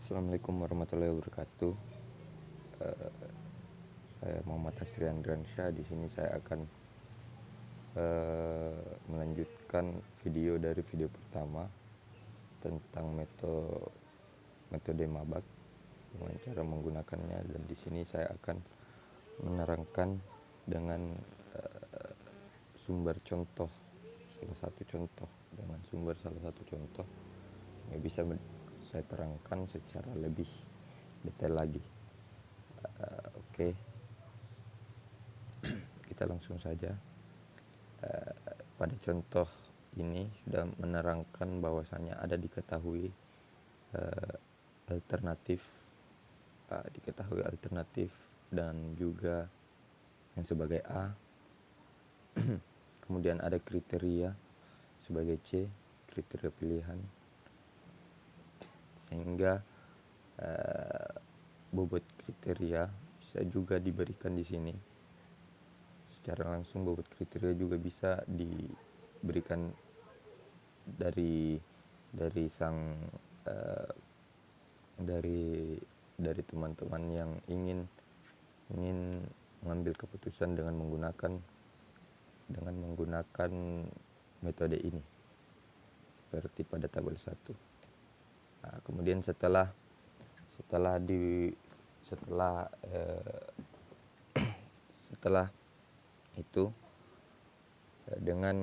Assalamualaikum warahmatullahi wabarakatuh. Saya Muhammad Hasri Andriansyah. Di sini saya akan melanjutkan video dari video pertama tentang metode mabak dengan cara menggunakannya, dan di sini saya akan menerangkan dengan sumber contoh salah satu contoh yang bisa saya terangkan secara lebih detail lagi. Oke, kita langsung saja. Pada contoh ini sudah menerangkan bahwasanya ada diketahui alternatif dan juga yang sebagai A, kemudian ada kriteria sebagai C, kriteria pilihan, sehingga bobot kriteria bisa juga diberikan di sini secara langsung. Bobot kriteria juga bisa diberikan dari teman-teman yang ingin mengambil keputusan dengan menggunakan metode ini seperti pada tabel 1. Nah, kemudian setelah itu dengan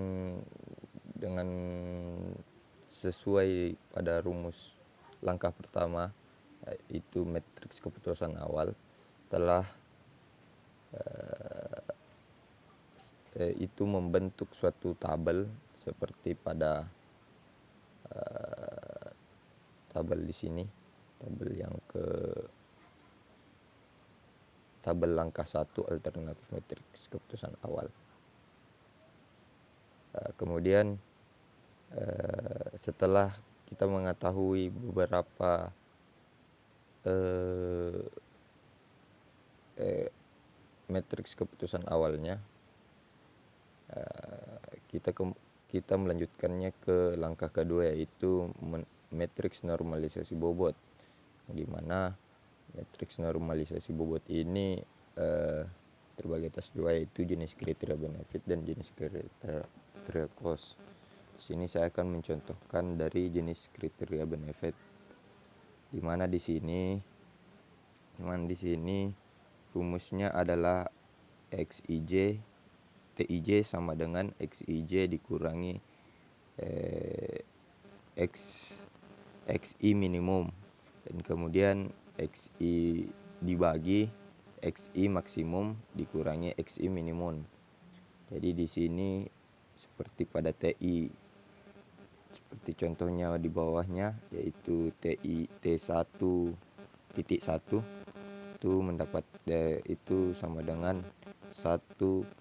sesuai pada rumus langkah pertama, yaitu matriks keputusan awal, telah itu membentuk suatu tabel seperti pada tabel di sini, tabel langkah 1 alternatif matriks keputusan awal. Kemudian setelah kita mengetahui beberapa matriks keputusan awalnya, kita melanjutkannya ke langkah kedua, yaitu matriks normalisasi bobot, di mana matriks normalisasi bobot ini terbagi atas dua, yaitu jenis kriteria benefit dan jenis kriteria cost. Di sini saya akan mencontohkan dari jenis kriteria benefit, di mana di sini rumusnya adalah TIJ sama dengan XIJ dikurangi XI minimum, dan kemudian XI dibagi XI maksimum dikurangi XI minimum. Jadi di sini seperti pada TI, seperti contohnya di bawahnya, yaitu T1.1 itu mendapat itu sama dengan 1,10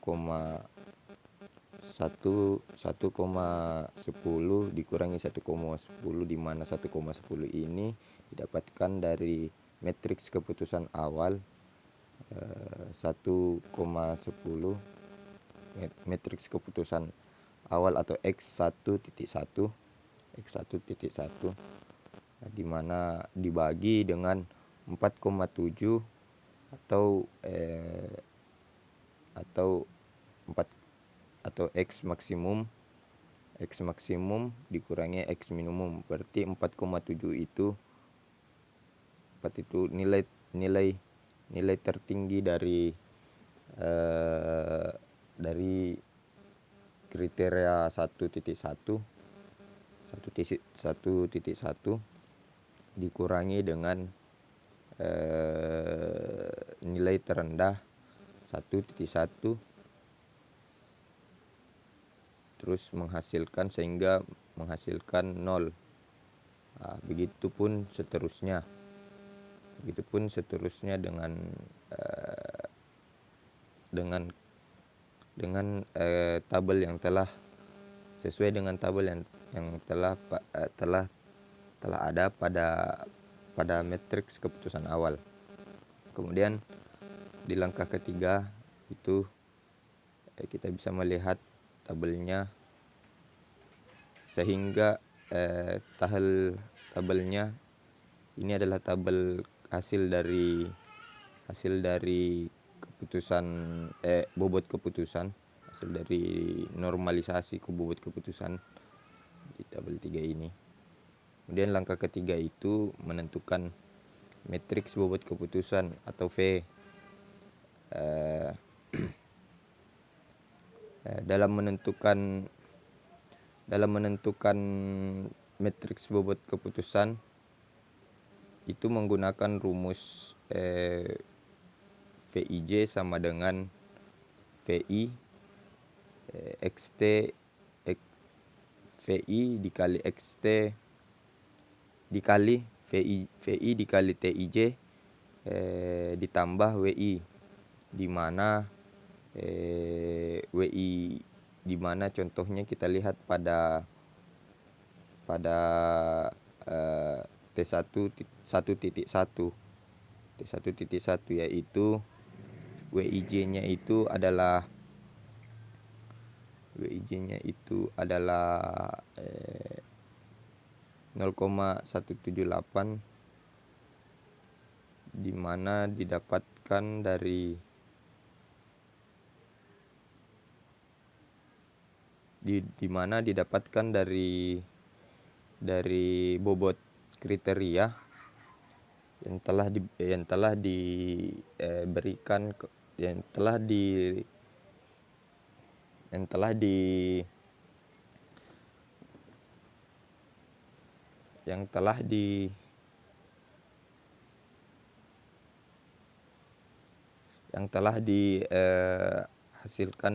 dikurangi 1,10, di mana 1,10 ini didapatkan dari matriks keputusan awal 1,10, matriks keputusan awal atau X1.1, di mana dibagi dengan 4,7 atau 4 X maksimum dikurangi X minimum, berarti 4,7 itu nilai tertinggi dari kriteria 1.1 dikurangi dengan nilai terendah 1.1, terus menghasilkan 0. Nah, begitupun seterusnya dengan tabel yang telah sesuai dengan tabel yang telah ada pada matriks keputusan awal. Kemudian di langkah ketiga itu kita bisa melihat tabelnya, sehingga tabelnya Ini adalah tabel hasil dari keputusan bobot keputusan, hasil dari normalisasi ke bobot keputusan di tabel 3 ini. Kemudian langkah ketiga itu menentukan matriks bobot keputusan atau V. Dalam menentukan matriks bobot keputusan itu menggunakan rumus VIJ sama dengan VI XT VI dikali XT dikali VI dikali TIJ ditambah WI, di mana WI di mana contohnya kita lihat pada T1.1 yaitu WIJ-nya itu adalah 0,178, di mana didapatkan dari bobot kriteria yang telah dihasilkan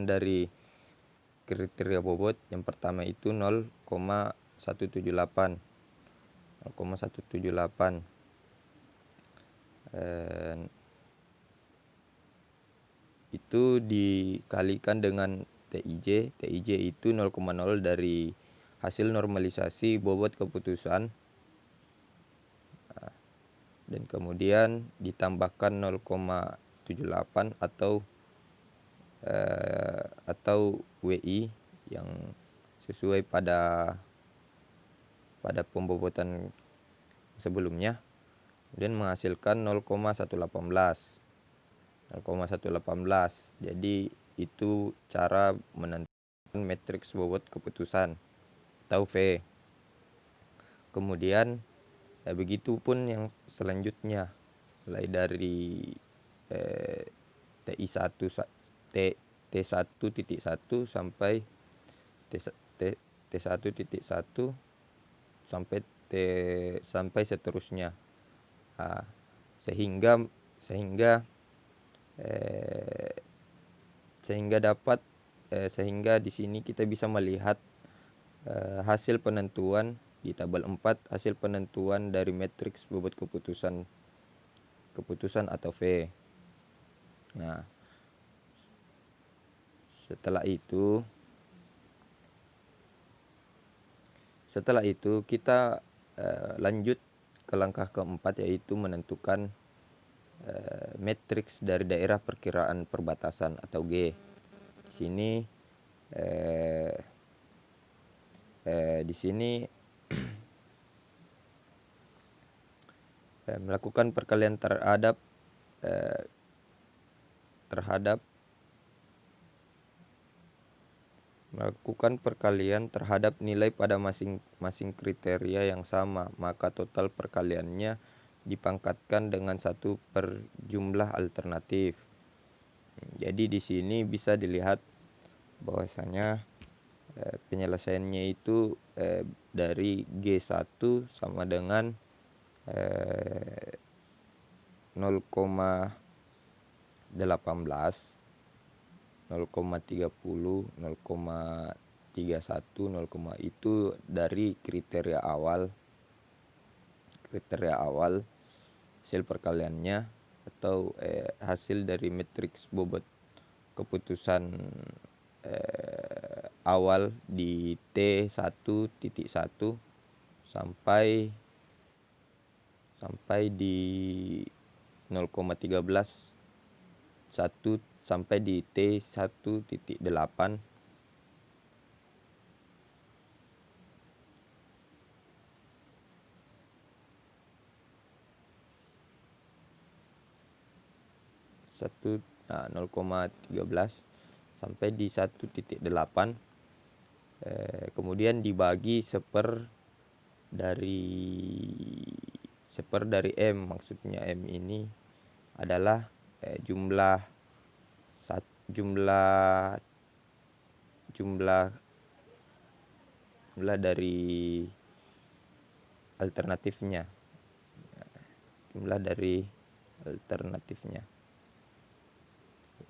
dari kriteria bobot. Yang pertama itu 0,178 itu dikalikan dengan TIJ itu 0,0 dari hasil normalisasi bobot keputusan, dan kemudian ditambahkan 0,78 atau WI yang sesuai pada pembobotan sebelumnya, kemudian menghasilkan 0,118. Jadi itu cara menentukan matriks bobot keputusan atau V. Kemudian begitu pun yang selanjutnya, mulai dari T1.1 sampai T1.1 sampai seterusnya. Sehingga di sini kita bisa melihat hasil penentuan di tabel 4, hasil penentuan dari matriks bobot keputusan atau V. Nah, setelah itu kita lanjut ke langkah keempat, yaitu menentukan matriks dari daerah perkiraan perbatasan atau G. Di sini melakukan perkalian terhadap nilai pada masing-masing kriteria yang sama, maka total perkaliannya dipangkatkan dengan 1 per jumlah alternatif. Jadi di sini bisa dilihat bahwasanya penyelesaiannya itu dari G1 sama dengan 0,18, 0,30, 0,31, itu dari kriteria awal hasil perkaliannya atau hasil dari matriks bobot keputusan awal di T1.1 sampai di 0,13 sampai di T1.8. 0,13 sampai di 1,8, kemudian dibagi seper dari M. Maksudnya M ini adalah jumlah dari alternatifnya.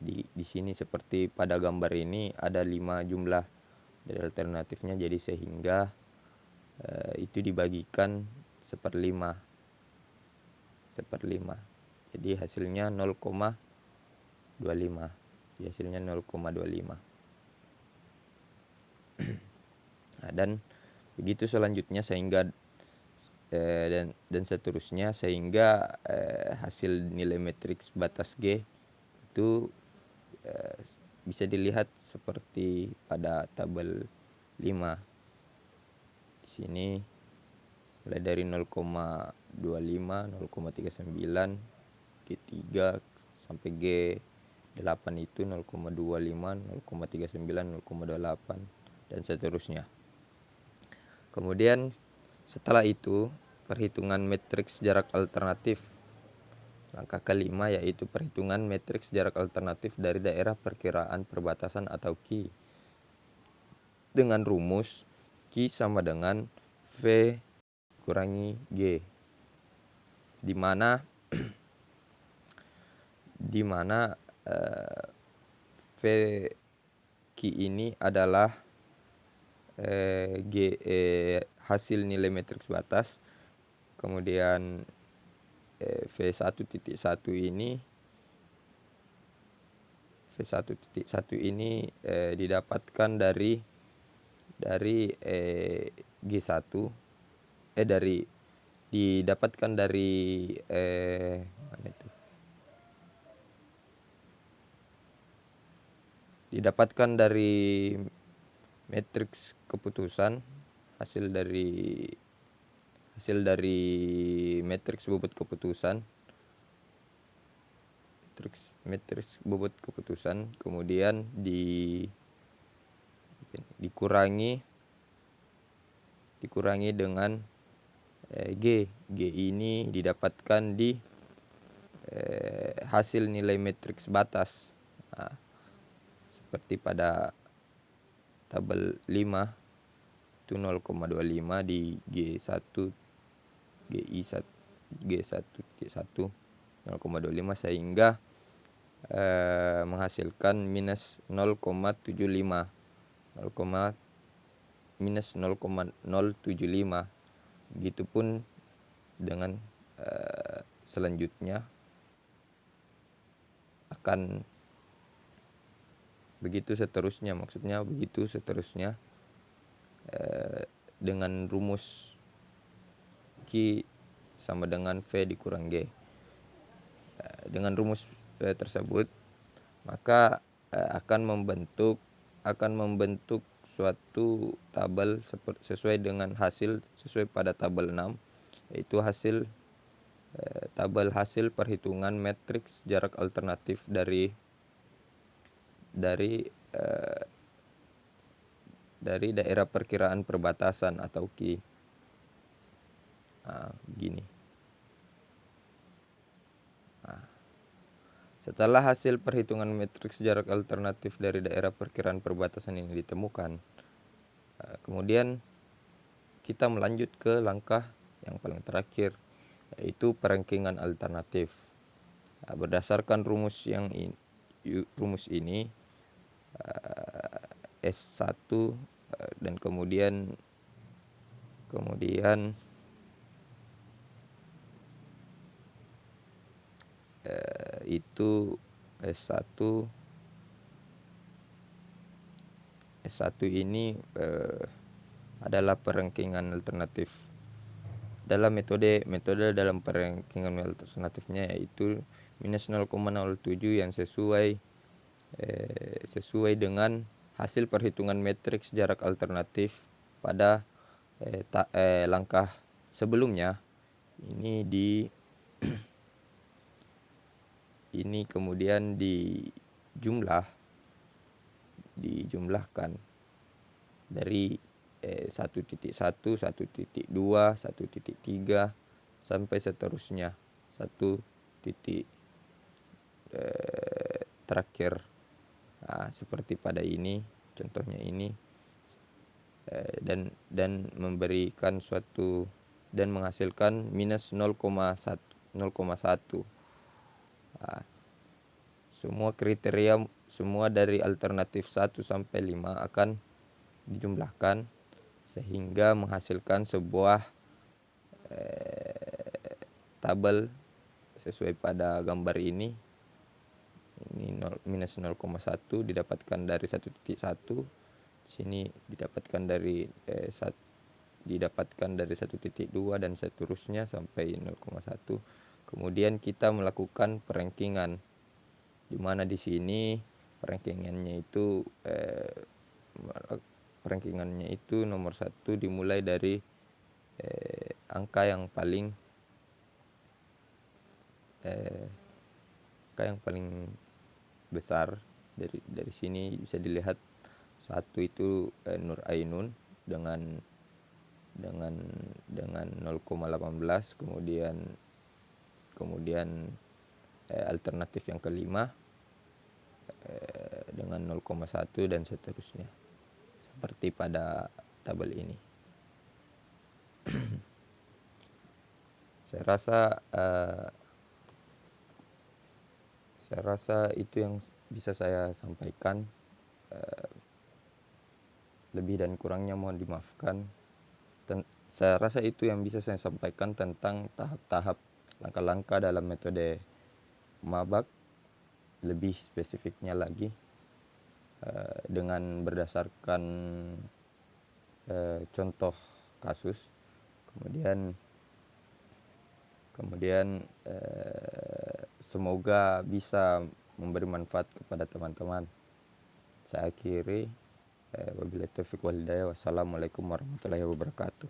Di sini seperti pada gambar ini ada 5 jumlah dari alternatifnya, jadi sehingga itu dibagikan seperlima. Jadi hasilnya 0,25. Nah, dan begitu selanjutnya sehingga dan seterusnya sehingga hasil nilai matriks batas G itu bisa dilihat seperti pada tabel 5. Di sini mulai dari 0,25, 0,39, G3 sampai G8 itu 0,25, 0,39, 0,28 dan seterusnya. Kemudian setelah itu perhitungan matriks jarak alternatif. Langkah kelima yaitu perhitungan matriks jarak alternatif dari daerah perkiraan perbatasan atau KI. Dengan rumus KI sama dengan V kurangi G. Di mana V KI ini adalah hasil nilai matriks batas. Kemudian V1.1 ini didapatkan dari G1 didapatkan dari mana itu? Didapatkan dari matriks keputusan, hasil dari matriks bobot keputusan. Matriks bobot keputusan kemudian dikurangi dengan G. G ini didapatkan di hasil nilai matriks batas. Nah, seperti pada tabel 5 itu 0,25 di G1 G1.1 0,25 sehingga menghasilkan minus 0,75. Begitupun dengan selanjutnya akan begitu seterusnya dengan rumus Q sama dengan V dikurang G. Dengan rumus tersebut maka akan membentuk suatu tabel sesuai dengan sesuai pada tabel 6, yaitu tabel hasil perhitungan matriks jarak alternatif dari daerah perkiraan perbatasan atau KI. Nah, begini. Setelah hasil perhitungan matriks jarak alternatif dari daerah perkiraan perbatasan ini ditemukan, kemudian kita melanjut ke langkah yang paling terakhir, yaitu perankingan alternatif. Berdasarkan rumus ini S1 dan kemudian itu S1 ini adalah perankingan alternatif. Dalam metode dalam perankingan alternatifnya yaitu minus 0,07 yang sesuai dengan hasil perhitungan matriks jarak alternatif pada langkah sebelumnya. Ini ini kemudian dijumlahkan dari 1.1, 1.2, 1.3 sampai seterusnya 1 titik terakhir. Nah, seperti pada ini contohnya ini, dan memberikan suatu dan menghasilkan minus 0,1. Nah, semua kriteria semua dari alternatif 1 sampai 5 akan dijumlahkan sehingga menghasilkan sebuah tabel sesuai pada gambar ini. Ini minus 0,1 didapatkan dari 1.1, sini didapatkan dari 1.2 dan seterusnya sampai 0,1. Kemudian kita melakukan perankingan, di mana di sini perankingannya itu nomor 1 dimulai dari angka yang paling besar. Dari sini bisa dilihat 1 itu Nur Ainun dengan 0,18, kemudian alternatif yang kelima dengan 0,1 dan seterusnya seperti pada tabel ini. Saya rasa itu yang bisa saya sampaikan. Lebih dan kurangnya mohon dimaafkan. Saya rasa itu yang bisa saya sampaikan tentang tahap-tahap langkah-langkah dalam metode mabak. Lebih spesifiknya lagi dengan berdasarkan contoh kasus. Kemudian semoga bisa memberi manfaat kepada teman-teman. Saya akhiri, wabillahi taufiq wal hidayah. Wassalamualaikum warahmatullahi wabarakatuh.